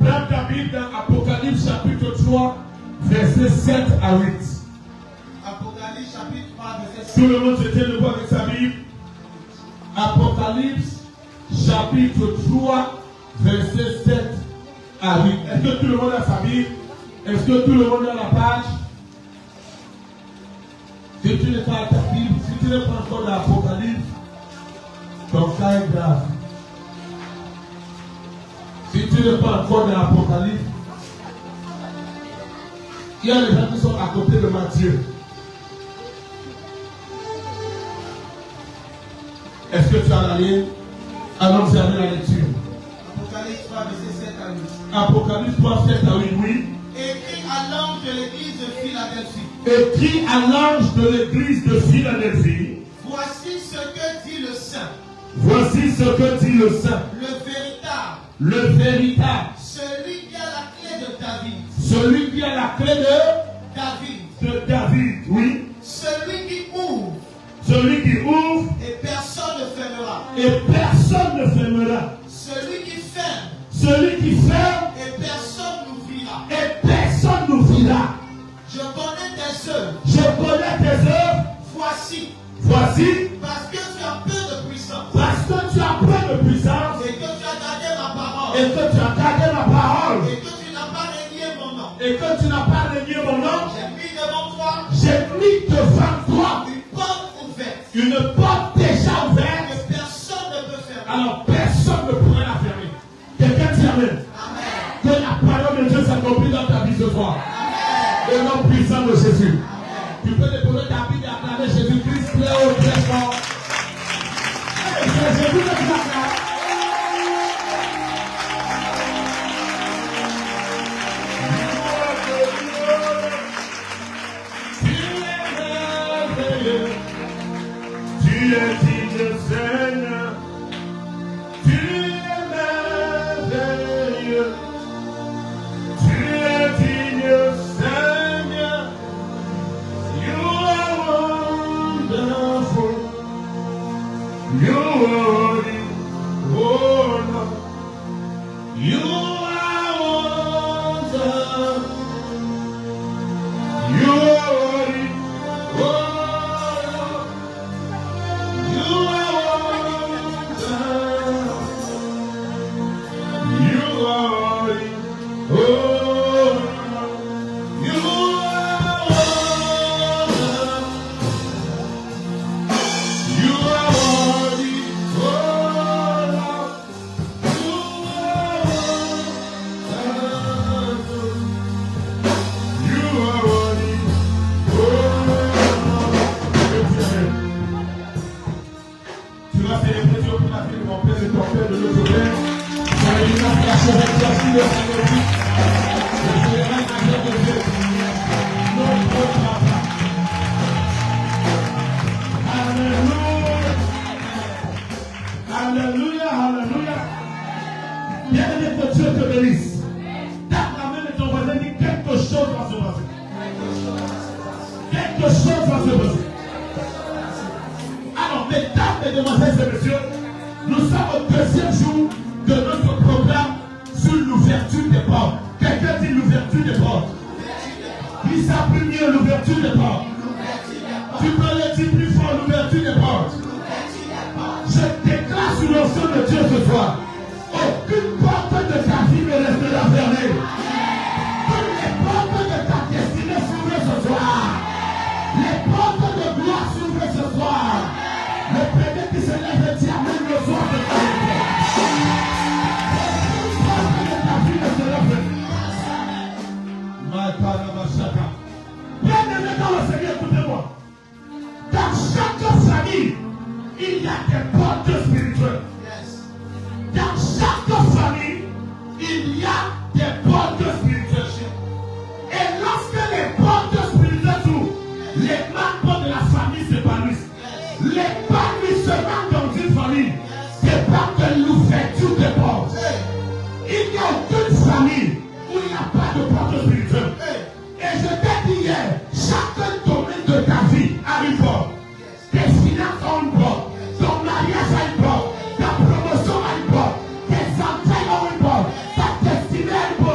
Prends ta Bible dans Apocalypse chapitre 3, versets 7 à 8. Apocalypse chapitre 3, verset 7. Tout le monde se tient debout avec sa Bible. Apocalypse chapitre 3, verset 7 à 8. Est-ce que tout le monde a sa Bible? Est-ce que tout le monde a la page? Si tu n'es pas à ta Bible, si tu n'es pas encore dans l'Apocalypse, ton cas est grave. Si tu n'es pas encore dans l'Apocalypse, il y a des gens qui sont à côté de Matthieu. Est-ce que tu as la ligne? Alors vous avez la lecture. Apocalypse 3, verset 7 à 8. Apocalypse 3, 7 à 8, oui. Écrit à l'ange de l'église de Philadelphie. Écrit à l'ange de l'église de Philadelphie. Voici ce que dit le Saint. Voici ce que dit le Saint. Le véritable. Celui qui a la clé de David. Celui qui a la clé de David, oui. Celui qui ouvre. Celui qui ouvre. Et personne ne fermera. Et personne ne fermera. Celui qui ferme. Celui qui ferme. Et personne n'ouvrira. Et personne n'ouvrira. Je connais tes œuvres. Je connais tes œuvres. Voici. Voici. Parce que tu as peu de puissance. Parce que tu as peu de puissance. Et que tu as gardé ma parole. Et que tu as gardé ma parole. Et que tu n'as pas renié mon nom. Et que tu n'as pas renié mon nom. J'ai mis devant toi. J'ai mis devant toi. Une porte ouverte. Une porte déjà ouverte. Que personne ne peut fermer. Alors personne ne pourrait la fermer. Quelqu'un dit amen. Amen. Que la parole de Dieu s'accomplit dans ta vie ce soir. Amen. Au nom puissant de Jésus. Amen. Tu peux déposer ta Bible et acclamer Jésus-Christ très haut, très fort. C'est Jésus qui t'acclame. Tu es digne, Seigneur. Tu es merveilleux. Tu es digne, Seigneur. You are wonderful. You are worthy. Oh Lord. You are wonderful. You are worthy. Oh Lord. You are wonderful. You are worthy. Oh Lord. You are wonderful. You are worthy. Oh Lord. You are wonderful. You are worthy. Oh Lord. Tu vas célébrer Dieu pour la vie de mon Père, de ton Père, de notre Père. Soyez là, la chose exercée de Saint-Esprit. Je célèbre la gloire de Dieu. Notre Papa. Alléluia. Alléluia, alléluia. Bien-aimé, que Dieu te bénisse. Tape la main de ton voisin, dis quelque chose va se passer. Quelque chose va se passer. Alors, mesdames, mesdemoiselles et messieurs, nous sommes au deuxième jour de notre programme sur l'ouverture des portes. Quelqu'un dit l'ouverture des portes. Qui s'appuie mieux l'ouverture des portes? Tu peux le dire plus fort, l'ouverture des portes. Je déclare sur le nom de Dieu ce soir. Aucune porte de ta vie ne restera fermée. Toutes les portes de ta destinée s'ouvrent ce soir. Les portes de gloire s'ouvrent ce soir. Le premier qui se lève dit amen le soir de ta vie. Aucune porte de ta vie ne sera fermée. Bien-aimé dans le Seigneur, écoutez-moi. Dans chaque famille, il y a des portes spirituelles. Dans chaque famille, il y a des portes spirituelles. Et lorsque les portes spirituelles s'ouvrent, les membres de la famille s'épanouissent. L'épanouissement dans une famille dépend de l'ouverture des portes. Il n'y a aucune famille où il n'y a pas de porte spirituelle. Et je t'ai dit hier, chaque domaine de ta vie a une porte. Tes finances ont une porte. Ton mariage a une porte. Ta promotion a une porte. Tes entrailles ont une porte. Ta destinée a une porte.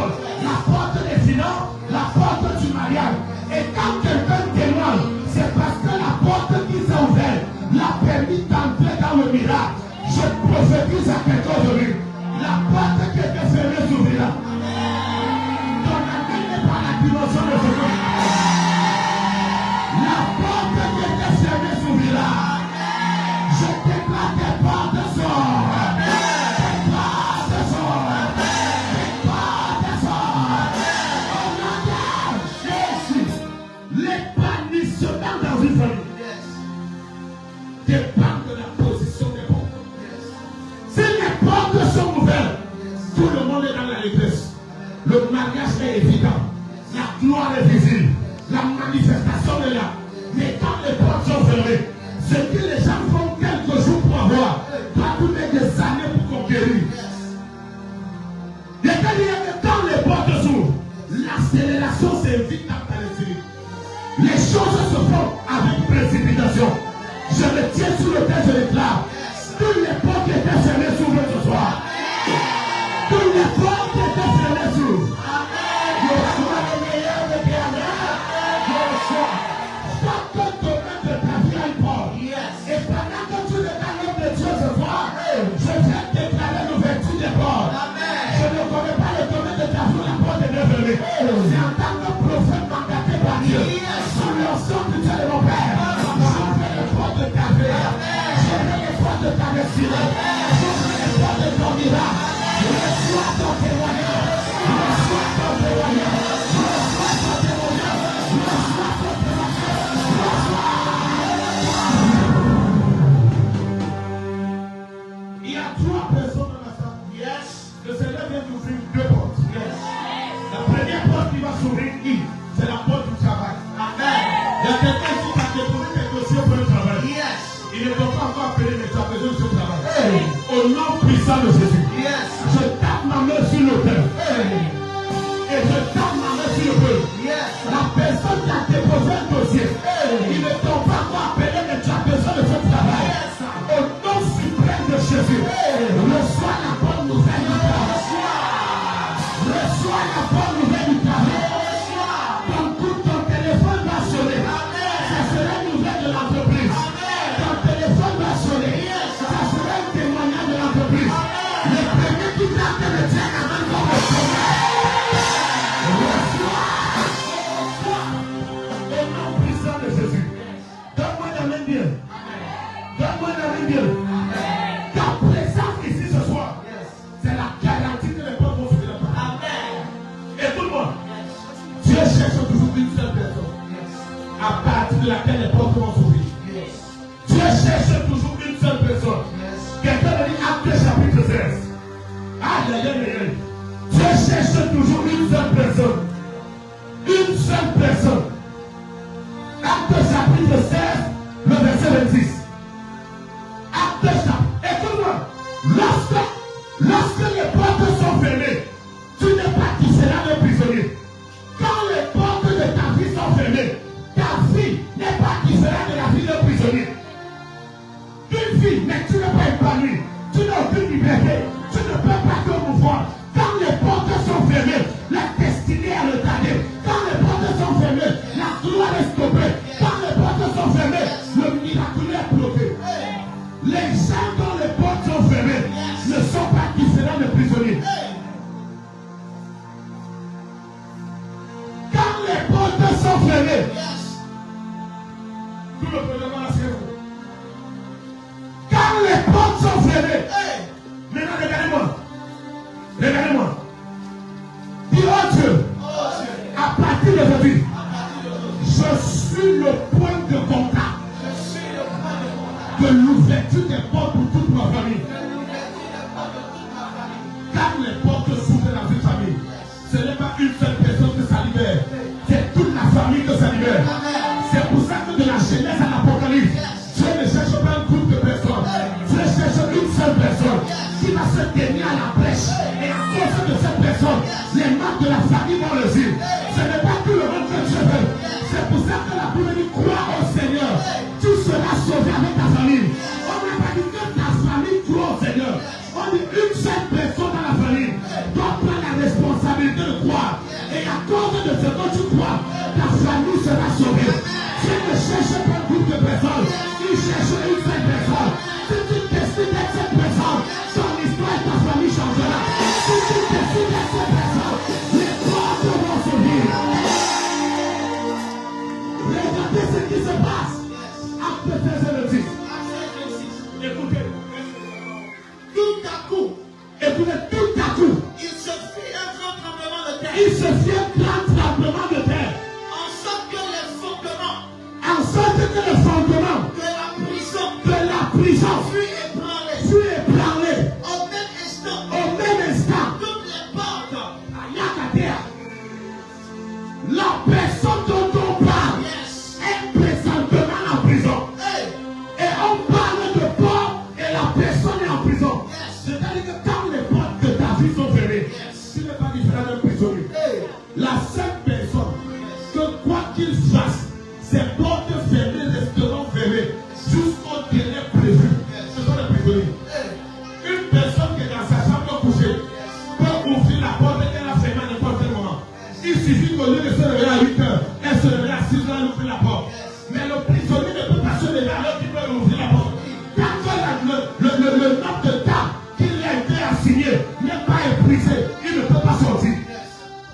Le mariage est évident. La gloire est visible. La manifestation est là. Mais quand les portes sont fermées, ce que les gens font quelques jours pour avoir, doit nous mettre des années pour conquérir. C'est-à-dire que quand les portes s'ouvrent, l'accélération s'invite dans l'esprit. Les choses se font avec précipitation. Je me tiens sur le terre, je déclare. Toutes les portes qui étaient fermées s'ouvrent ce soir. Toutes les portes qui étaient fermées s'ouvrent. Le soir est meilleur de Pierre. Le soir. Chaque domaine de ta vie a une porte. Et pendant que tu déclares l'homme de Dieu ce soir, je viens déclarer l'ouverture des portes. Je ne connais pas le domaine de ta vie, la porte est fermée. C'est en tant que prophète mandaté par Dieu. Sous l'onction du Dieu de mon Père. J'ouvre les portes de ta vie. J'ouvre les portes de ta destinée. J'ouvre les portes de ton miracle. Reçois ton témoignage. Reçois ton témoignage. Reçois ton témoignage. Reçois ton témoignage. Il y a 3 personnes dans la salle. Le Seigneur vient d'ouvrir 2 portes. La première porte qui va s'ouvrir, c'est la porte du travail. Il y a quelqu'un qui va déposer des dossiers pour le travail. Il ne doit pas encore appeler, mais tu as besoin de ce travail. Au nom puissant de Jésus. Je tape ma main sur le terre. Et je tape ma main sur le feu. La personne qui a déposé un dossier, il ne doit pas encore appeler, mais tu as besoin de ce travail. Au nom suprême de Jésus, reçois la bonne nouvelle du travail. Reçois la bonne nouvelle du travail. Ton coup, ton téléphone va sonner. Ça sera une nouvelle de l'entreprise. Ton téléphone va sonner. Ça sera un témoignage de l'entreprise. Le premier qui tente de le dire avant qu'on reçoit. Reçois. Au nom puissant de Jésus. Donne-moi la main bien. Donne-moi la main bien. Ta présence ici ce soir, c'est la garantie que les portes vont s'ouvrir. Écoute-moi. Dieu cherche toujours une seule personne à partir de laquelle les portes vont s'ouvrir. Dieu cherche toujours une seule personne. Quelqu'un a dit Actes chapitre 16. Aïe, aïe, aïe, aïe. Dieu cherche toujours une seule personne. Une seule personne. Actes chapitre 16, le verset 26. Actes chapitre. Écoute-moi. Lorsque les portes sont fermées, tu n'es pas qui sera le prisonnier. Quand les portes de ta vie sont fermées, ta vie n'est pas qui sera de la vie d'un prisonnier. Une vie, mais tu n'es pas épanoui. Tu n'as aucune liberté. Tu ne peux pas te mouvoir. Quand les portes sont fermées, la destinée est retardée. Quand les portes sont fermées, la gloire est stoppée. Quand les portes sont fermées, le miracle est bloqué. Les gens dont les portes sont fermées ne sont pas qui sera le prisonnier. Quand les portes sont fermées, tout le gouvernement a servi. Quand les portes sont fermées, maintenant regardez-moi. Regardez-moi. Dis oh Dieu, à partir d'aujourd'hui, je suis le point de contact de l'ouverture des portes pour toute ma famille. Quand les portes s'ouvrent dans une famille, ce n'est pas une seule personne que ça libère, c'est toute la famille que ça libère. C'est pour ça que de la Genèse à l'Apocalypse, Dieu ne cherche pas un groupe de personnes. Dieu cherche une seule personne qui va se tenir à la brèche. Et à cause de cette personne, les membres de la famille vont le dire. Ce n'est pas tout le monde que Dieu veut. C'est pour ça que la Bible dit crois au Seigneur. Tu seras sauvé avec ta famille. On n'a pas dit que ta famille croit au Seigneur. On dit une seule personne dans la famille doit prendre la responsabilité de croire. Et à cause de ce que tu crois, ta famille sera sauvée. Dieu ne cherche pas un groupe de personnes. Il cherche une seule personne. Si tu décides d'être cette personne, ton histoire et ta famille changera. Si tu décides d'être cette personne, les portes vont s'ouvrir. Regardez ce qui se passe. Acte 16 le 10. Écoutez. Tout à coup, Écoutez, tout à coup, il se fit un grand tremblement de terre. il se fit un grand tremblement de terre. En sorte que les fondements En sorte que le fondement de la prison fut ébranlé. au même instant. Au même instant, Toutes les portes Ayakate, La personne dont on parle est présentement en prison. Et on parle de Paul et la personne est en prison. C'est-à-dire que quand les portes de ta vie sont fermées, tu n'es pas différent d'un prisonnier. La seule personne que quoi qu'il fasse, ses portes fermées resteront fermées jusqu'au délai prévu. Ce sont les prisonniers. Une personne qui est dans sa chambre couchée peut ouvrir la porte et qu'elle a fermée à n'importe quel moment. Il suffit qu'au lieu de se lever à 8 heures, elle se lève à 6 heures et ouvre la porte. Mais le prisonnier ne peut pas se lever alors qu'il peut ouvrir la porte. Tant que le nombre de temps qu'il a été assigné n'est pas épuisé, il ne peut pas sortir.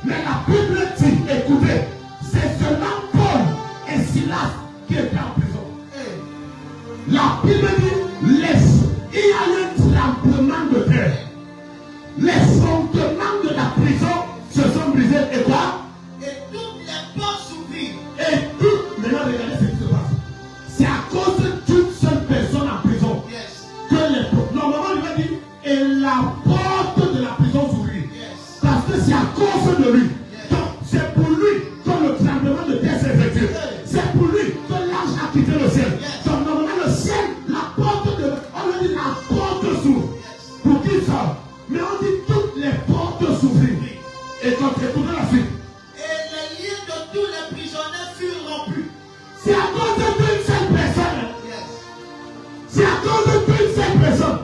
Mais la Bible dit, écoutez, c'est seulement Paul et Silas qui étaient en prison. La Bible dit, il y a un tremblement de terre. Les fondements de la prison se sont brisés et quoi? Et toutes les portes s'ouvrirent. Et tout, maintenant regardez ce qui se passe. C'est à cause d'une seule personne en prison que les portes, normalement il va dire, et la porte de la prison s'ouvrit. Parce que c'est à cause de lui. Donc c'est pour lui que le tremblement de terre s'est effectué. C'est pour lui que l'ange a quitté le ciel. Donc normalement le ciel, la porte de, on lui dit la porte s'ouvre. Pour qui ça? Mais on dit toutes les portes s'ouvrirent. Et quand tu écoutes la suite. Et les liens de tous les prisonniers furent rompus. C'est à cause d'une seule personne. C'est à cause d'une seule personne.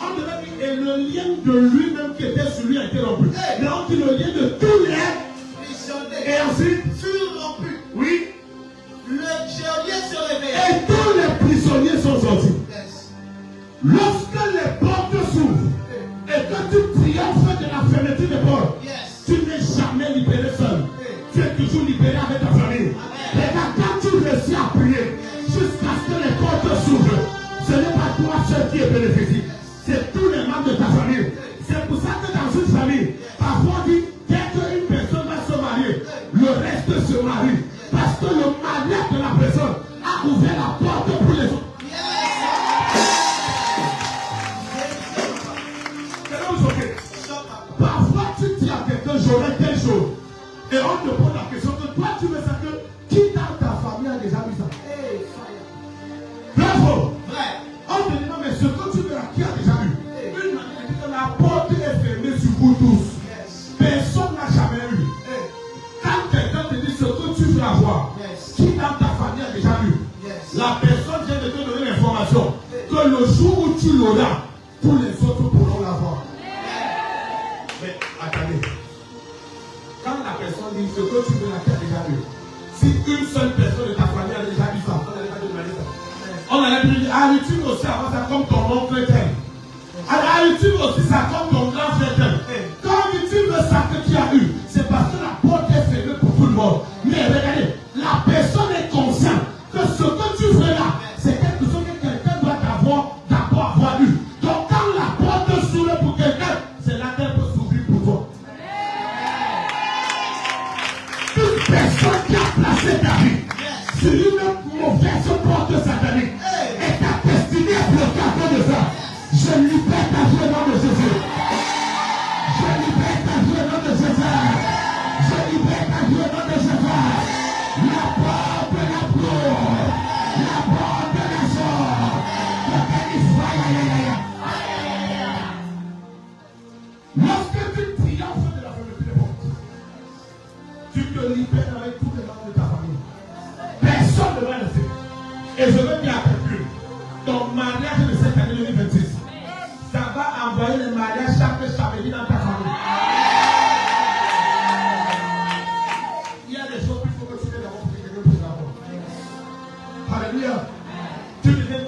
On devait dire, et le lien de lui-même qui était sur lui a été rompu. Mais on dit le lien de tous les prisonniers et ensuite furent rompus. oui. Le geôlier se réveilla. Et tous les prisonniers sont sortis. Lorsque les portes s'ouvrent et que tu triomphes de la fermeture des portes, tu n'es jamais libéré seul. Tu es toujours libéré avec ta famille. Regarde, quand tu réussis à prier jusqu'à ce que les portes s'ouvrent, ce n'est pas toi seul qui est bénéficié. C'est tous les membres de ta famille. C'est pour ça que dans une famille, parfois on dit, dès qu'une personne va se marier, le reste se marie. Parce que le mariage de la personne a ouvert la porte pour les autres. Parfois tu dis à quelqu'un, j'aurai telle chose. Et on te pose la question que toi tu veux ça que qui dans ta famille a déjà vu ça? Bravo! On te dit non, mais ce que tu veux là, qui a déjà vu? Une manière dit que la porte est fermée sur vous tous. Personne n'a jamais eu. Quand quelqu'un te dit ce que tu veux avoir, qui dans ta famille a déjà vu? La personne vient de te donner l'information que le jour où tu l'auras, tous les autres pourront l'avoir. Mais attendez, quand la personne dit ce que tu veux là, qui a déjà vu? Si une seule personne de ta famille a déjà vu ça, on n'allait pas te demander ça. On allait te dire, Arrête-tu aussi avoir ça comme ton oncle tel? Arrête-tu aussi ça comme ton grand frère tel? Quand tu veux ça que tu as eu, c'est parce que la porte est fermée pour tout le monde. Mais regardez, la personne est consciente que ce que tu veux là, c'est quelque chose que quelqu'un doit d'abord avoir eu. Donc quand la porte s'ouvre pour quelqu'un, c'est là qu'elle peut s'ouvrir pour toi. Une personne qui a placé ta vie sur une mauvaise porte satanique et ta destinée est bloquée à cause de ça. Je libère ta vie au nom de Jésus. Je libère ta vie au nom de Jésus. Je libère ta vie au nom de Jésus. La porte de la gloire, la porte de la joie, le bénéfice. Lorsque tu triomphes de la fermeture des portes, tu te libères avec tous les membres de ta famille. Personne ne va le faire. Et je veux dire à quelqu'un, ton mariage de cette année 2026, ça va envoyer le mariage chaque samedi dans ta famille. Il y a des choses qu'il faut que tu aies d'abord pour que quelqu'un puisse l'avoir. Alléluia.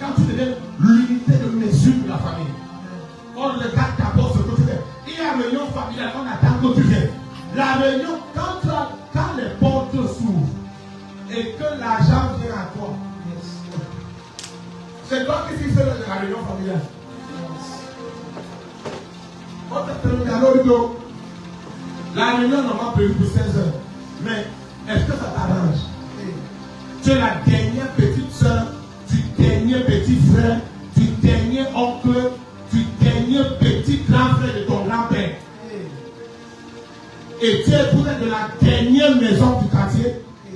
Quand tu deviens l'unité de mesure de la famille, on regarde d'abord ce que tu fais. Il y a une réunion familiale, on attend que tu viennes. La réunion, quand les portes s'ouvrent et que l'argent vient à toi, c'est toi qui fais la réunion familiale. On te termine à l'autre. La réunion normalement prévue pour 16 heures. Mais est-ce que ça t'arrange? Tu es la dernière petite soeur, du dernier petit frère, du dernier oncle, du dernier petit grand frère de ton grand-père. Et tu es pour être de la dernière maison du quartier,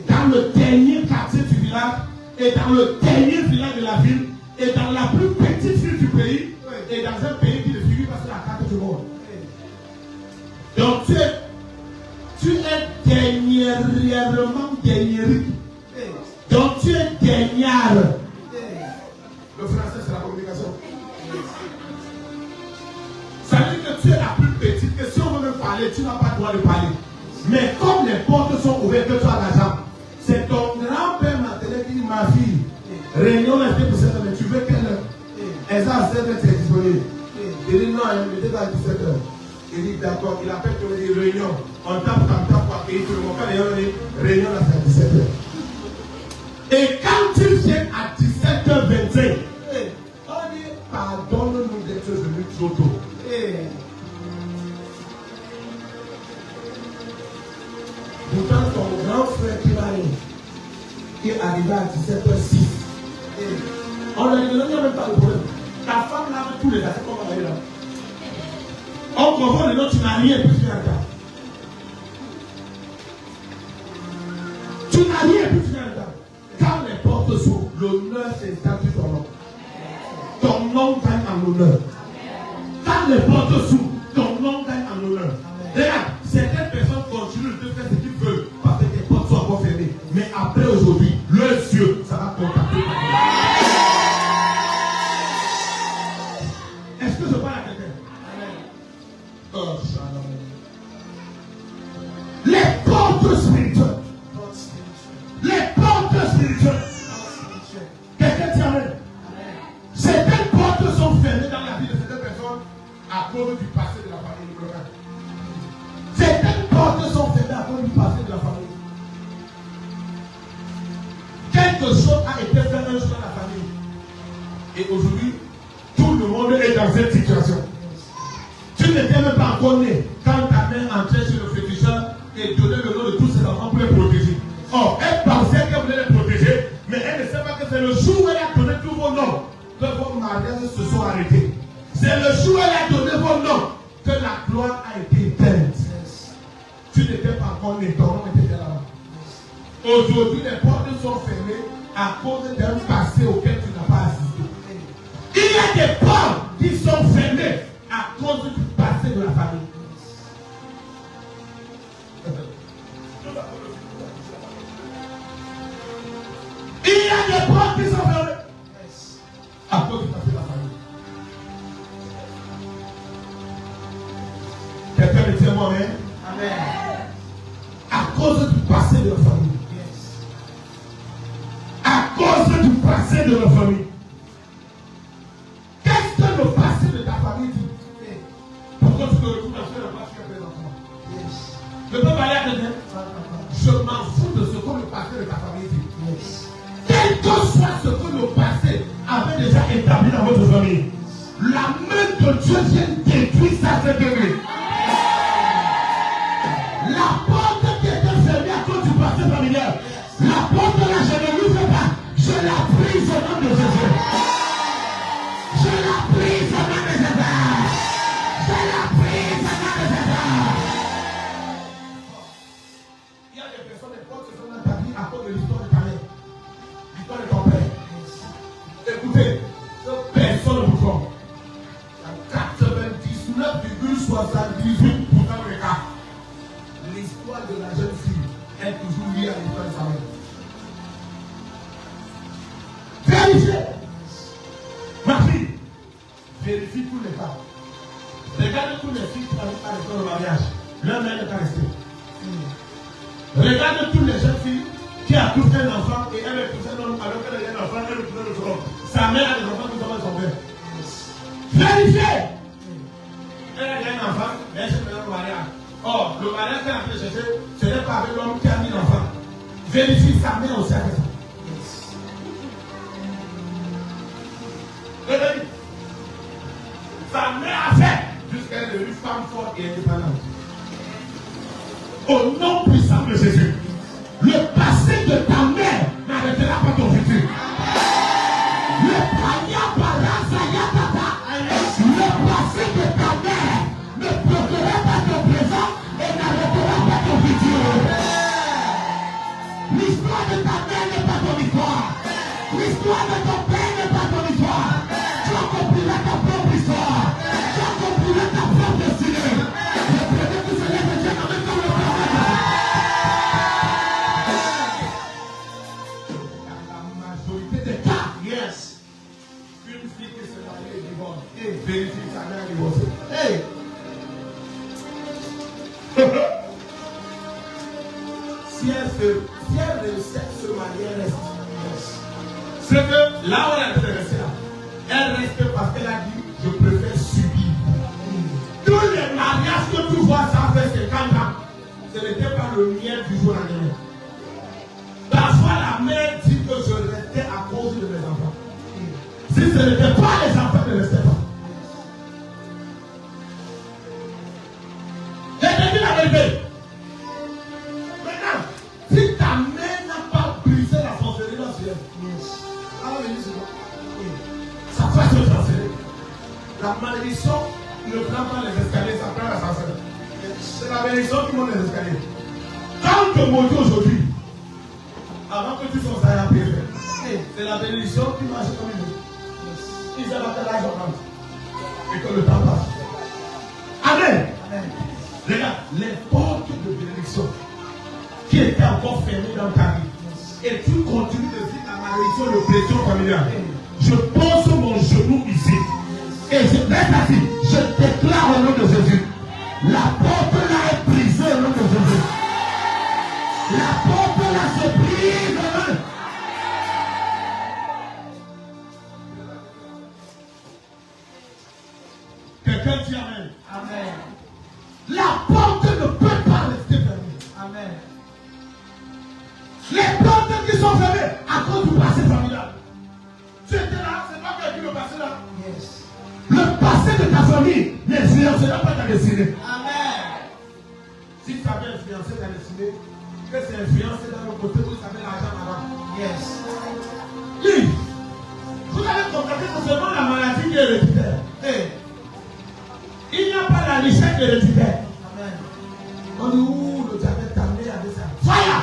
dans le dernier quartier du village, et dans le dernier village de la ville, et dans la plus petite ville du pays, et dans un pays qui ne figure pas sur la carte du monde. Donc tu es dernièrement dernier. Donc tu es dernière. Le français c'est la communication. Ça veut dire que tu es la plus petite, que si on veut me parler, tu n'as pas le droit de parler. Mais comme les portes sont ouvertes, que tu as l'argent, c'est ton grand-père maternel qui dit ma fille, réunion est pour 7 heures, mais tu veux quelle heure? Elle a 7 heures, c'est disponible. Il dit non, elle me dit à 17 heures. Il dit d'accord, il appelle pour dire réunion. On tape comme ça pour accueillir tout le monde. Quand les gens disent réunion, là c'est à 17 heures. Et quand tu viens à 17h25, on dit pardonne-nous d'être venus trop tôt. Pourtant, ton grand frère qui est arrivé à 17h06, on a dit non, il n'y a même pas de problème. Ta femme lave tous les affaires comme on a eu là. On comprend le nom, tu n'as rien, puis tu viens en retard. Tu n'as rien, puis tu viens en retard. Quand les portes s'ouvrent, l'honneur s'installe sur ton nom. Ton nom gagne en honneur. Quand les portes s'ouvrent, ton nom gagne en honneur. Regarde, certaines personnes continuent de faire ce qu'ils veulent parce que tes portes sont encore fermées. Mais après aujourd'hui, leurs yeux, ça va contacter. Est-ce que je parle à quelqu'un? Oh, shalom. Les portes spirituelles. Les portes spirituelles. Quelqu'un tient même. Certaines portes sont fermées dans la vie de certaines personnes à cause du passé de la famille. Certaines portes sont fermées à cause du passé de la famille. Quelque chose a été fait un jour dans la famille. Et aujourd'hui, tout le monde est dans cette situation. Tu n'étais même pas encore né quand ta mère entrait sur le féticheur et donnait le nom de tous ses enfants pour les protéger. Or, elle pensait qu'elle voulait les protéger, mais elle ne sait pas que c'est le jour où elle a donné tous vos noms que vos mariages se sont arrêtés. C'est le jour où elle a donné vos noms que la gloire a été éteinte. Tu n'étais pas encore né, ton nom était là-bas. Aujourd'hui, les portes sont fermées à cause d'un passé auquel tu n'as pas assisté. Il y a des portes qui sont fermées à cause du passé de la famille. Il y a des portes qui sont fermées à cause du passé de la famille. Quelqu'un me dit moi-même. Amen. À cause du passé de la famille. À cause du passé de la famille. Qu'est-ce que le passé de ta famille dit? Pourquoi tu te retrouves dans ce place que présentement? Je peux parler à quelqu'un? Je m'en fous de ce que le passé de ta famille dit. Quel que soit ce que le passé avait déjà établi dans votre famille, la main de Dieu vient détruire ça cette nuit. La porte qui était fermée à cause du passé familial, la porte là, je ne l'ouvre pas. Je la prise au nom de Jésus. Je la prise au nom de Jésus. Je la prise au nom de Jésus. Il y a des personnes, des portes qui sont dans ta vie à cause de l'histoire de ta mère. L'histoire de ton père. Écoutez, personne ne vous trompe. 99,78% des cas, l'histoire de la jeune fille est toujours liée à l'histoire de sa mère. Vérifiez. Ma fille, vérifie tous les cas. Regardez tous les filles qui n'arrivent pas à l'école au mariage. Leur mère n'est pas restée. Regardez toutes les jeunes filles qui accouchent un enfant et elle épouse un homme alors qu'elle a un enfant, elle épouse un autre homme. Sa mère a des enfants qui sont son père. Vérifiez. Elle a un enfant, mais elle s'est fait un mariage. Or, le mariage qu'elle a fait chercher, ce n'est pas avec l'homme qui a mis l'enfant. Vérifie, sa mère aussi a fait ça. Sa mère a fait jusqu'à elle est devenue femme forte et indépendante. Au nom puissant de Jésus, le passé de ta mère n'arrêtera pas ton futur. Le passé de ta mère ne bloquera pas ton présent et n'arrêtera si elle réussit ce mariage reste. C'est que là où elle est restée là, elle reste parce qu'elle a dit je préfère subir. Tous les mariages que tu vois ça fait 50 ans, ce n'était pas le mien du jour à l'année. Parfois la mère dit que je restais à cause de mes enfants. Si ce n'était pas les enfants, ne restaient pas. J'ai dit la vérité. Maintenant, si ta mère n'a pas brisé la sorcellerie dans ce lieu, ça va se transférer. La malédiction ne prend pas les escaliers, ça prend la sorcellerie. C'est la bénédiction qui monte les escaliers. Quand tu montes aujourd'hui, avant que tu sois à la prière, c'est la bénédiction qui marche comme une. Ils savent que l'âge augmente et que le temps passe. Amen. Amen. Regarde, les portes de bénédiction qui étaient encore fermées dans ta vie, et tu continues de vivre la malédiction de pression familiale. Je pose mon genou ici et je reste assis. Je déclare au nom de Jésus. La porte là est brisée au nom de Jésus. La porte là se brise. Quelqu'un dit Amen. Amen. La porte ne peut pas rester fermée. Amen. Les portes qui sont fermées à cause du passé familial. Tu étais là, c'est pas quelqu'un le passé là. Yes. Le passé de ta famille n'influencera pas ta destinée. Amen. Si tu avais influencé ta destinée, que c'est influencé dans le côté où tu avais l'argent avant. Yes. Oui. Vous avez compris que c'est seulement la maladie qui est héréditaire. Hey. Il n'y a pas la richesse héréditaire. Amen. On dit où le diabète t'a amené avec ça. Fire!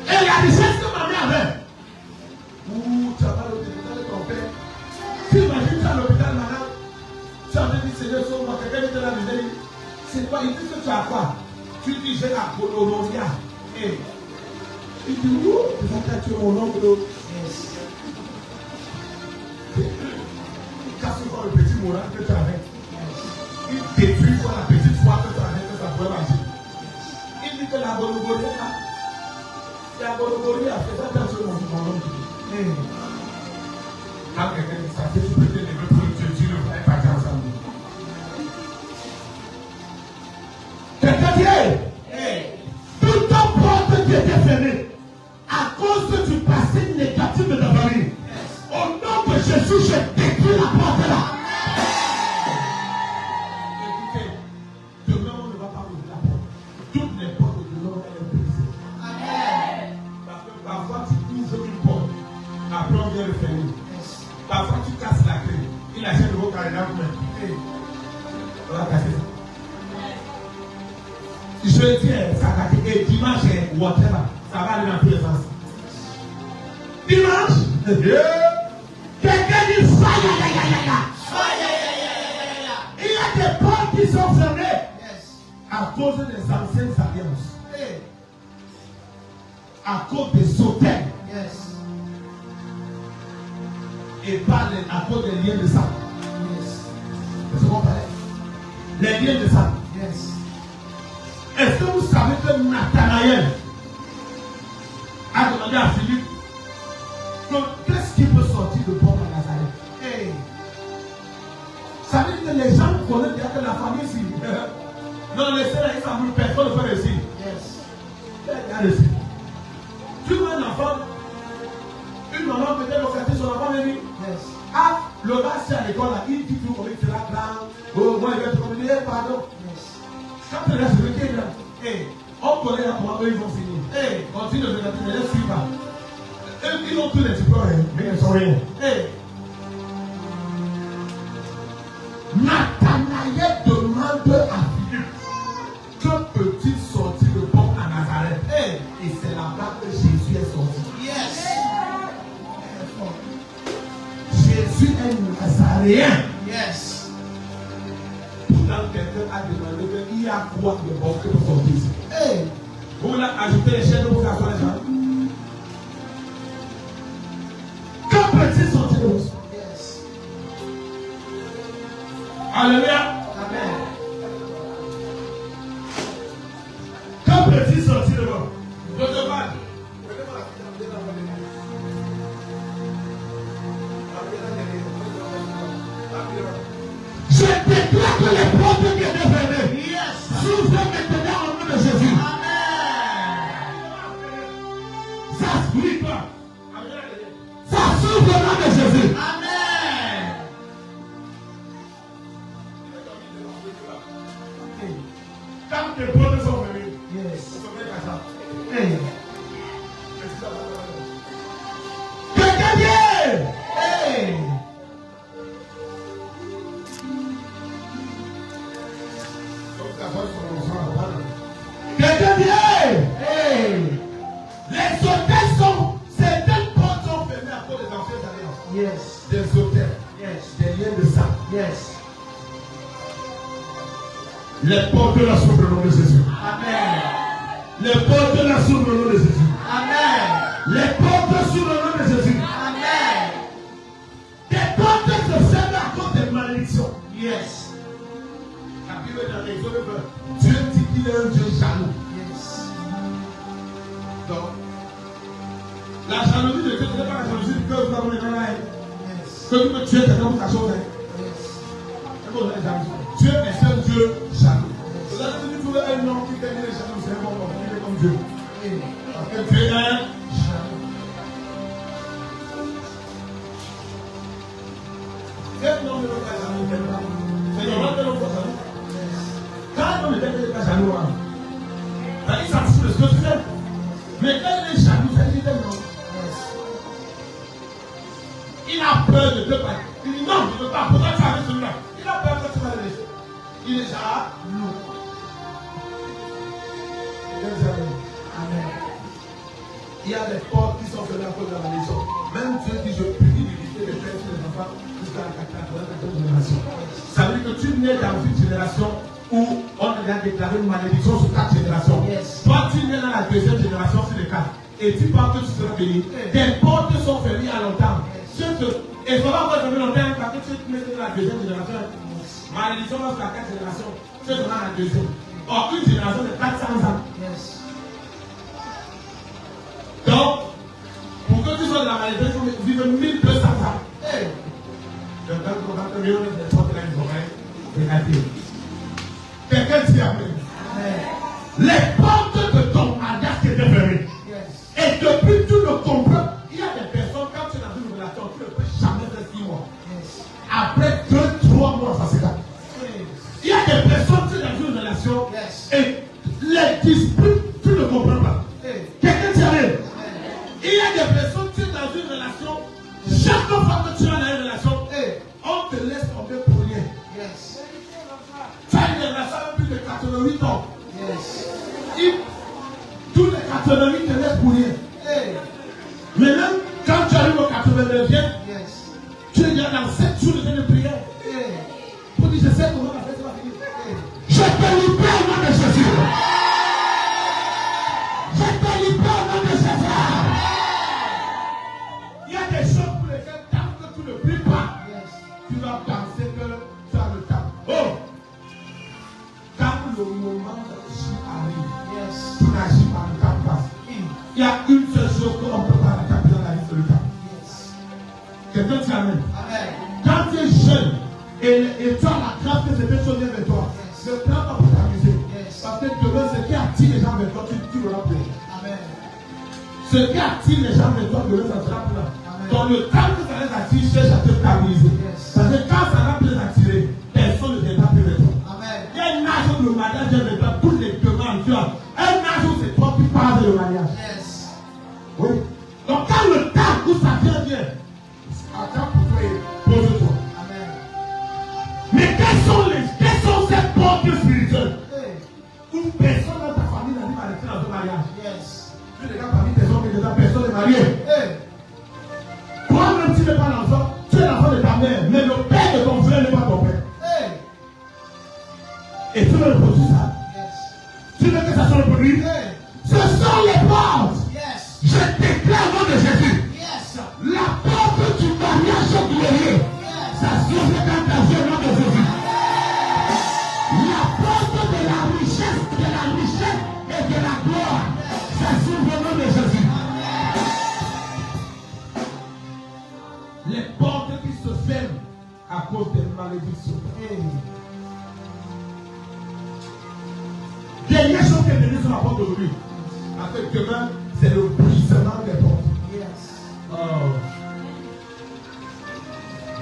Et la richesse que ma mère avait. Ouh, tu n'as pas l'hôpital de ton père. Si imagine tu as l'hôpital maintenant, tu as dit Seigneur, sauve-moi, quelqu'un dit de la misère. C'est quoi? Il dit que tu as quoi? Tu dis j'ai la gonorrhea. Et il dit ouh, tu as tué mon oncle. Il casse encore le petit moral que tu avais. Il détruit quoi la petite foi que tu avais que ça pouvait marcher. Il dit que la gonorrhea a fait ça dans ce monde. Quand quelqu'un dit ça, tu peux te lever pour te dire le vrai parti ensemble. Quelqu'un dit, toute ta porte qui était fermée à cause du passé négatif de ta famille. Au nom de Jésus, je détruis la porte là. Écoutez, demain on ne va pas ouvrir la porte. Toutes les portes de l'homme sont brisées. Amen. Parce que parfois tu ouvres une porte, après on vient le fermer. Parfois tu casses la clé. Il achète le mot carrément pour mettre. On va casser ça. Jeudi, ça va être et dimanche, whatever, ça va aller dans tous les sens. Dimanche, quelqu'un dit il y a des portes qui sont fermées à cause des anciennes alliances, à cause des hôtels, et pas à cause des liens de sang. Est-ce qu'on parlait? Les liens de sang. Est-ce que vous savez que Nathanaël a demandé à Philippe qu'est-ce qui peut sortir de bon à Nazareth? Ça veut dire que les gens connaissent bien que la famille ici. Non, les sœurs, ils savent personne ne peut réussir. Il a réussi. Tu vois un enfant, une maman peut-être offrir son enfant et dit ah, le gars c'est à l'école là, il dit tout comme il sera grand. Oh, moi il va te communiquer, pardon. Quand tu restes le pied là, on connaît la comment eux ils vont finir. Continue de regarder, mais laisse suivre pas. Ils ont tous les diplômes, mais ils ne sont rien. Nathanaël demande à Philippe que peut-il sortir de bon à Nazareth? Et c'est là-bas que Jésus est sorti. Yes. Jésus est Nazaréen. Yes. Pourtant, quelqu'un a demandé qu'il y a quoi de bon que pour sortir ici. Vous voulez ajouter les chaînes pour faire les gens? Que peut-il sortir de vous? Yes. Alléluia. Amen. Que Quand tes portes sont fermées, Yes. on se met à ça. Hey. Quelqu'un dit, Hey. quelqu'un dit, Hey. les hôtels sont, certaines portes sont fermées à cause des anciennes alliances. Yes. Des hôtels, Yes. des liens de sang. Yes. Les portes de la s'ouvrent au nom de Jésus. Amen. Les portes de la s'ouvrent au nom de Jésus. Amen. Les portes s'ouvrent au nom de Jésus. Amen. Des portes se ferment à cause des malédictions. Yes. La Bible dans l'Exode veut, Dieu dit qu'il est un Dieu jaloux. Yes. Donc, la jalousie de Dieu, ce n'est pas la jalousie que vous avez dans la haine. Yes. Que tu peux tuer quelqu'un pour ta chose. Dieu est un Dieu jaloux. Vous avez dit trouver un nom qui t'aime les jaloux, c'est un bon nom, il est comme Dieu. Parce que Dieu est jaloux. Quel nom ne peut pas jaloux, quel nom? C'est normal que l'on soit jaloux. Quand on est pas jaloux, il s'en fout de ce que tu fais. Mais quand il est jaloux, ça dit non. Il a peur de te parler. Il dit non, je ne veux pas. Pourquoi tu as avec celui-là? Il a peur que tu vas le laisser. Il est jaloux. Amen. Il y a des portes qui sont fermées à cause de la malédiction. Même Dieu dit je prie d'humilité les pères sur les enfants jusqu'à la 14e génération. Ça veut dire que tu nais dans une génération où on a déclaré une malédiction sur 4 générations. Yes. Toi, tu nais dans la 2e génération sur les 4. Et tu penses que tu seras béni. Tes portes sont fermées à longtemps. Et ça va pas fermer longtemps parce que tu es né dans la 2e génération. Malédiction dans la 4 génération. Tu es dans la 2e. Or, une génération de 400 ans. Yes. Donc, pour que tu sois dans la malédiction, il faut vivre 1200 ans. Hey. Le temps qu'on va te mieux des portes là, ils auraient regardé. Quelqu'un dit Amen. Les portes de ton mariage étaient fermées. Yes. Et depuis tu ne comprends, il y a des personnes, quand tu es dans une relation, tu ne peux jamais faire 6 mois. Yes. Après 2-3 mois, ça s'éclate. Il y a des personnes, tu es dans une relation, Yes. et les disputes, tu ne comprends pas. Hey. Quelqu'un dit Amen. Il y a des personnes, tu es dans une relation, chaque fois que tu es dans une relation, Hey. on te laisse tomber pour rien. Yes. Tu as une relation avec plus de 88 ans. Yes. Tous les 88 te laissent pour rien. Hey. Mais même quand tu arrives au 89e, Yes. tu es déjà dans 7 jours de prière. Hey. Pour dire, je sais comment la fête va finir. Hey. Je te libère au nom de Jésus. Je te libère au nom de Jésus. Il y a des choses pour lesquelles, tant que tu ne pries pas, Yes. tu vas penser que tu as le temps. Oh! Quand le moment d'agir arrive, Yes. tu n'agis pas, le temps passe. Il y a une seule chose qu'on ne peut pas rattraper dans la vie, c'est le temps. Yes. Quelqu'un dit Amen. Amen. Quand tu es jeune et tu as la grâce que cette chose vient vers toi, Yes. ne prends pas pour t'amuser. Yes. Parce que demain, ce qui attire les gens vers toi, tu l'auras plus. Amen. Ce qui attire les gens vers toi, demain, ça sera plus là. Amen. Dans le temps que ça les attire, cherche à te stabiliser. Yes. Parce que quand ça va plus attirer, personne ne viendra plus vers toi. Amen. Il y a un âge où le mariage vient vers toi, toutes les demandes, tu as. Un âge où c'est toi qui parles de le mariage. Yes. Oui. Donc quand le temps où ça vient, attends pour toi et pose-toi. Amen. Mais quelles sont ces portes spirituelles Hey. où personne dans ta famille n'a dit m'arrêter dans un mariage? Yes. Tu regardes parmi tes hommes et déjà personne n'est marié. Hey. Toi-même tu n'es pas l'enfant, tu es l'enfant de ta mère, mais le père de ton frère n'est pas ton père. Hey. Et tu veux reproduire ça. Yes. Tu veux que ça soit reproduit? Hey. Ce sont les portes. Yes. Je déclare au nom de Jésus. Yes. La porte du mariage glorieux. Yes. Ça s'ouvre dans ta vie au nom de Jésus. La porte de la richesse et de la gloire. Ça s'ouvre au nom de Jésus. Les portes qui se ferment à cause des malédictions. Dernière chose qui est venue sur la porte aujourd'hui. Parce que demain, c'est le brisement des portes. Yes. Oh.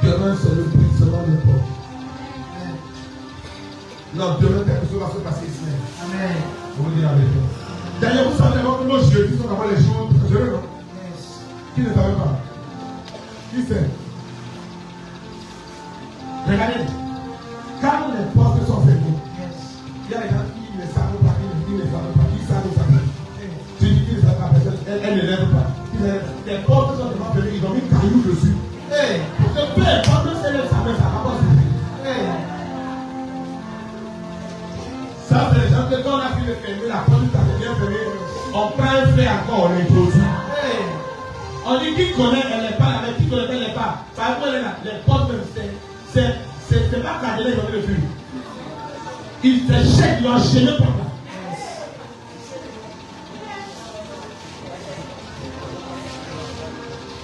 Demain, c'est le brisement des portes. Non, demain, quelque chose va se passer ici. Amen. Je vous dis la vérité. D'ailleurs, vous savez que nos jeudis sont d'abord les jours dangereux, non? Yes. Qui ne savait pas? Qui sait? Regardez, quand les portes sont fermées, il y a des gens qui ne savent pas, qui ne savent pas, qui savent pas. Tu dis qu'ils ne savent pas, elle ne lève pas. Les portes sont devant fermées, ils ont mis caillou dessus. Parce que peu importe si elle savait, ça va pas suffire. Ça, c'est les gens que quand on a fini de fermer, la porte est bien fermée, on prend un fait encore, on l'introduit. On dit qui connaît, elle n'est pas là, mais qui connaît, elle n'est pas. Par exemple, elle est là, les portes, c'est pas cadené, ils ont mis le fil. Ils te jettent, ils ont enchaîné par là.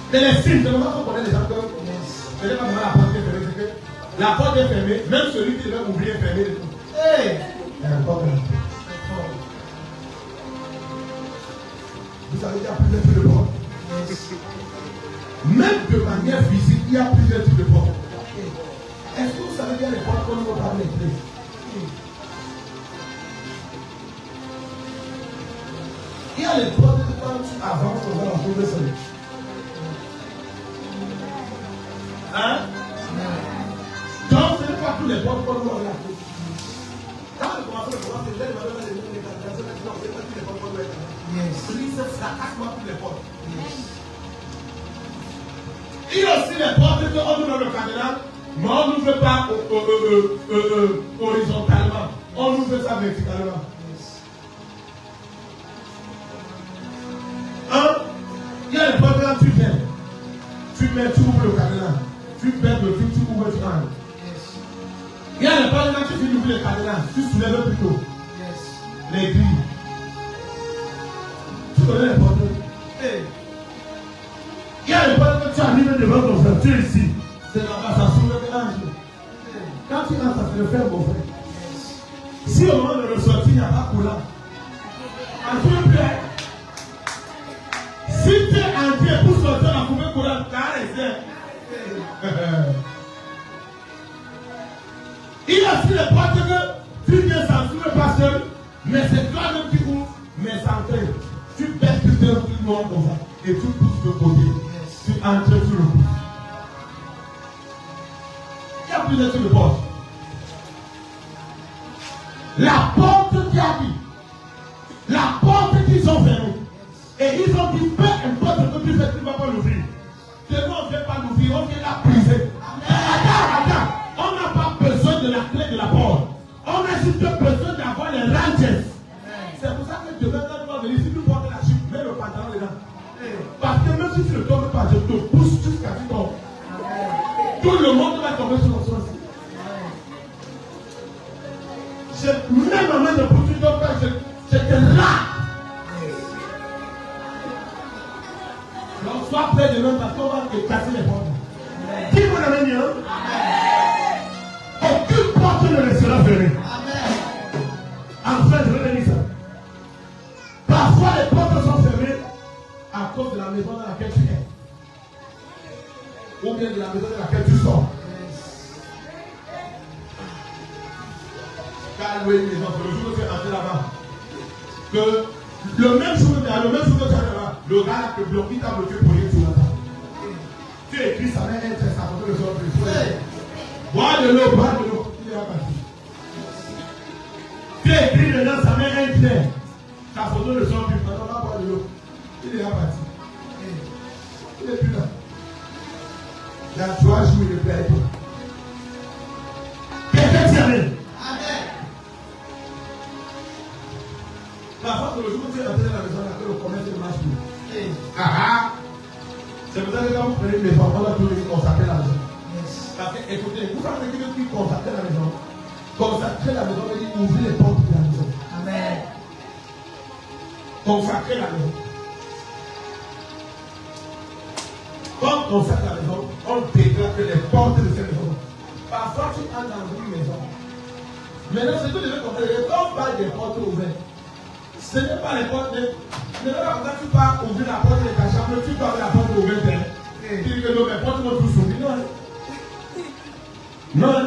C'est les signes, c'est comment on connaît les gens que ce n'est pas vraiment la porte qui est fermée, c'est que la porte est fermée, même celui qui devait ouvrir est fermé. Il y a une porte là. Vous savez qu'il y a plusieurs types de portes. Même de manière physique, il y a plusieurs types de portes. Est-ce que vous savez qu'il y a des portes qu'on ne peut pas les clés? Il y a les portes que quand tu avances, on va la trouver seule. Hein? Donc, ce n'est pas tous les portes qu'on doit regarder. Quand on commence le programme, c'est les portes qu'on doit regarder. Celui se fracasse toutes les portes. Il y a aussi les portes qu'on ouvre dans le cadenas, mais on n'ouvre pas horizontalement. On ouvre ça verticalement. Il y a les portes là, tu viens. Tu mets, tu ouvres le cadenas. Tu perds le fil, tu ouvres, tu rentres. Il y a les portes là, tu finis d'ouvrir le cadenas. Tu soulèves plutôt. Les grilles. Tu connais les portes? Il y a les portes que tu arrives devant ton frère. Tu es ici. C'est là-bas, ça soulève un jour. Quand tu rentres, ça se le fait, mon frère. Si au moment de ressortir, il n'y a pas coulant. En tout cas, si tu es entré pour sortir la poubelle courante, carrément. Il y a aussi les portes que tu viens sans soulever pas seul, mais c'est toi-même qui ouvres, mais sans train. Tu baisses tout le monde comme ça, et tu pousses de côté. Tu entres sur le pouce. Il y a plusieurs types de portes. La porte qui a dit, la porte qu'ils ont fermée. Et ils ont dit, peu importe ce que tu fais, tu ne vas pas l'ouvrir. C'est nous, on ne vient pas l'ouvrir, on vient la briser. Attends, on n'a pas besoin de la clé de la porte. On a juste besoin d'avoir les ranges. C'est pour ça que demain, quand tu vas venir, si tu portes la chute, mets le pantalon dedans. Parce que même si tu ne tombes pas, je te pousse jusqu'à ce que tu tombes. Tout le monde va tomber sur ton sens. Même ma main de pousse, tu ne tombes pas, j'étais là. Donc, sois prêt de même parce qu'on va te casser les portes. Qui vous l'avez mis, hein? Aucune porte ne restera fermée. Enfin, je vais dire ça. Parfois, les portes sont fermées à cause de la maison dans laquelle tu es. Ou bien de la maison dans laquelle tu sors. Car oui, les gens, le jour où tu es entré là-bas, que le même jour où tu es là-bas, le gars te bloque, il t'a bloqué pour rien sur la table. Tu écris ça, mais elle ça contre le sol. Bois de l'eau, il est parti. Tu écris dedans, ça met un trait. Ta photo de son but, maintenant on va boire de l'eau. Il est parti. Il n'est plus là. Il y a 3 jours, il est prêt à toi. Quelqu'un s'y amène. Parfois, que le jour où tu es entré dans la maison, le commerce ne marche plus. C'est pour ça que quand vous prenez une maison, on va toujours consacrer la maison. Parce que, écoutez, vous savez qui consacrer la maison. Consacrer la maison, veut dire ouvrir les portes de la maison. Amen. Consacrer la maison. Quand on consacre la maison, on déclare que les portes de cette maison. Parfois, tu entres dans une maison. Maintenant, c'est que je vais comprendre. Quand on parle des portes ouvertes, ce n'est pas les portes de. Ne pas quand tu pars ouvrir la porte de ta chambre, tu parles la porte ouverte. Tu dis que non, mes portes vont tous s'ouvrir. Non. Non.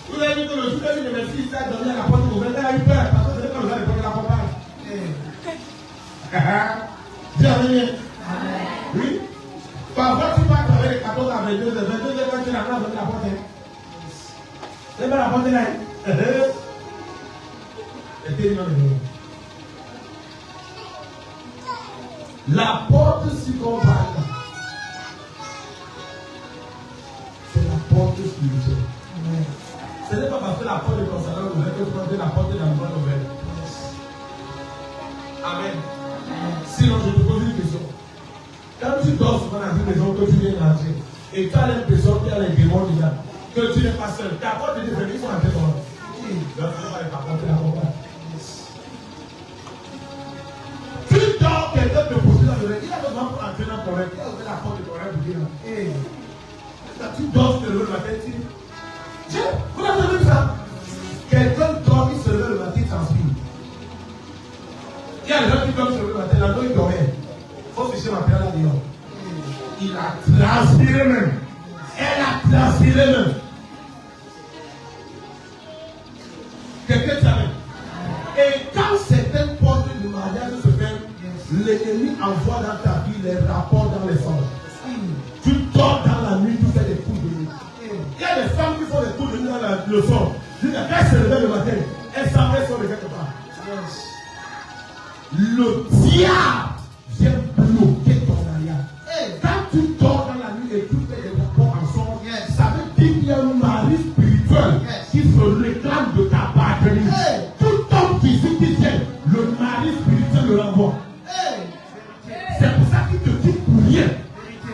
Vous vous avez dit que le jour de mes fils, il a dormi à la porte ouverte, elle a eu peur. Parce que c'est quand vous avez pris la campagne. Dieu a venu. Oui. Parfois, tu pars travailler 14 à 22 heures. 22 heures, quand tu es là, la porte. C'est pas la porte là. La porte circonvallée, c'est la porte spirituelle. Ce n'est pas parce que la porte de ton salon est ouverte que tu vas la porte de la nouvelle ouverte. Amen. Sinon, je te pose une question. Quand tu dors souvent dans une maison que tu viens d'entrer et tu as l'impression qu'il y a les démons dedans, que tu n'es pas seul, ta porte est devenue, ils sont entrés dans l'autre. Donc, tu vas pas porter la porte. Tu dors, quelqu'un te pose dans l'oreille, il a besoin pour entrer dans ton rêve, il a ouvert la porte de ton rêve pour dire, tu dors, tu te lèves le matin, tu dis, tiens, vous avez vu ça? Quelqu'un dort, il se lève le matin, il transpire. Il y a des gens qui dorment se lever le matin, l'autre il dormait. Il faut ficher ma père là dehors. Il a transpiré même. Elle a transpiré même. Quelqu'un savait. Et quand certaines portes de mariage se ferment, l'ennemi envoie dans ta vie les rapports dans les songes. Tu dors dans la nuit, tu fais des coups de nuit. Il y a des femmes qui font des coups de nuit dans le son. Quand se lève le matin, elles s'arrêtent sur les quelque part. Le diable vient bloquer ton mariage. Quand tu dors dans la nuit et tu fais des rapports ensemble, ça veut dire qu'il y a un mari spirituel qui se réclame de ta patrie. Tout homme physique qui vient, le mari spirituel le renvoie. C'est pour ça qu'il te dit pour rien.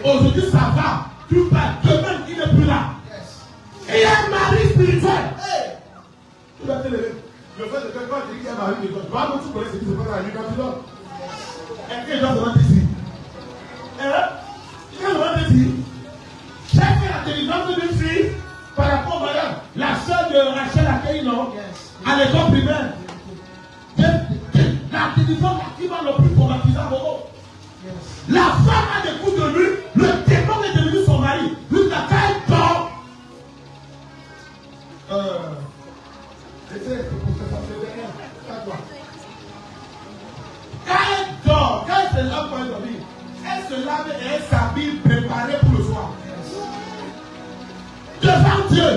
Aujourd'hui ça va, tu pars, demain il n'est plus là. Et il y a un mari spirituel. Tu vas te lever. Le fait de quelqu'un qui dit qu'il y a un mari spirituel, tu vas tu connais ce qui se passe dans la nuit quand tu dors. Est-ce qu'il doit devant ici? Il doit devant ici. J'ai fait la délivrance d'une fille par rapport au mariage. La soeur de Rachel accueille, non? À l'école primaire. La délivrance qui va le plus traumatisant. La femme a des coups de lui, le démon est devenu son mari. Lui, la taille dort. Quand elle dort, quand elle se lave pour dormir, elle se lave et elle s'habille préparée pour le soir. Devant Dieu,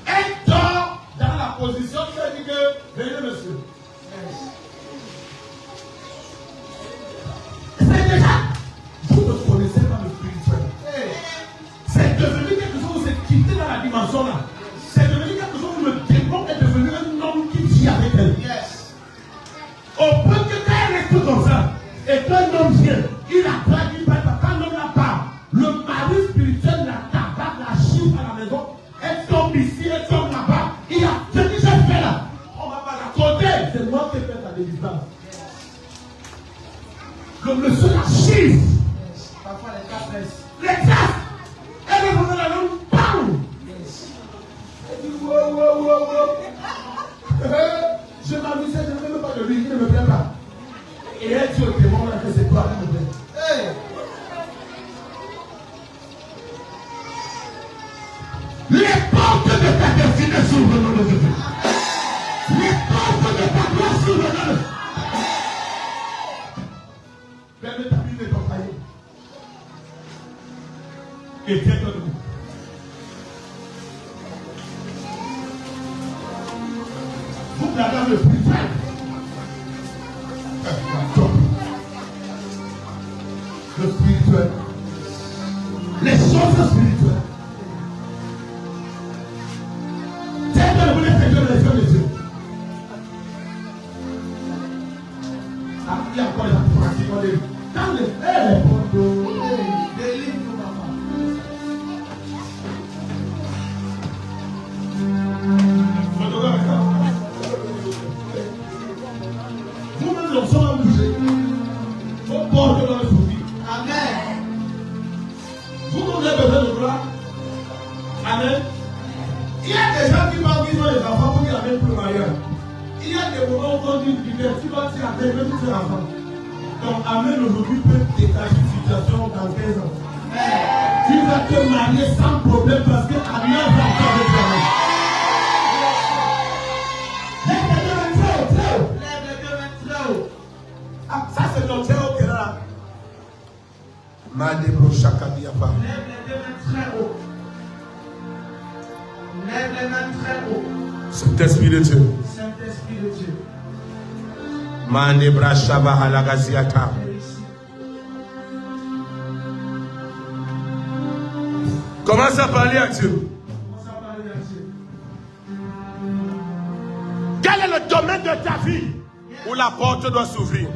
elle dort dans la position qui a dit que venez monsieur. C'est déjà, vous ne connaissez pas le spirituel. C'est devenu quelque chose où c'est quitté dans la dimension là. C'est devenu quelque chose où le démon est devenu un homme qui vit avec elle. Au point que quand elle reste comme ça, et qu'un homme vient, il a pas, il parle pas. Quand l'homme la parle, le mari spirituel la tabac, la chiffre à la maison, elle tombe ici, elle tombe là-bas. Il a ce que j'ai fait là. On va pas la côté. C'est moi qui ai fait la délivrance. Le monsieur la chiffre. Parfois les casses. Les casses. Elle est dans la langue, bam. Elle dit wow. Je m'amusais, je ne veux même pas de lui, il ne me plaît pas. Et elle dit au démon là que c'est toi qui me plaît. Les portes de ta destinée s'ouvrent au nom de Jésus. Les portes de ta gloire s'ouvrent au nom de Jésus. Permets ta vie de ton foyer. Et tiens-toi debout. Vous regardez le spirituel. Le spirituel. Les choses spirituelles. Tiens-toi debout les pécheurs de les yeux des yeux. Il y a encore des pratiques. Quand les délivre maman. Vous-même l'option à bouger. Au bord de la souffrir. Amen. Vous avez besoin de gloire. Amen. Il y a des gens qui parlent qu'ils ont les enfants pour qu'ils amènent pour le mariage. Il y a des moments où on dit tu vas tirer avec même tes enfants. Donc Amen aujourd'hui peut détacher une situation dans 15 ans. Tu vas te marier sans problème parce qu'à 9 ans tu as Lève les deux mains très haut, très haut. Lève les deux mains très haut. Ah, ça c'est ton très haut qui est là. Lève les deux mains très haut. Lève les mains très haut. Saint-Esprit de Dieu. Saint-Esprit de Dieu. Mandebra Shaba Halagaziata. Commence à parler à Dieu. Commence à parler à Dieu. Quel est le domaine de ta vie où la porte doit s'ouvrir?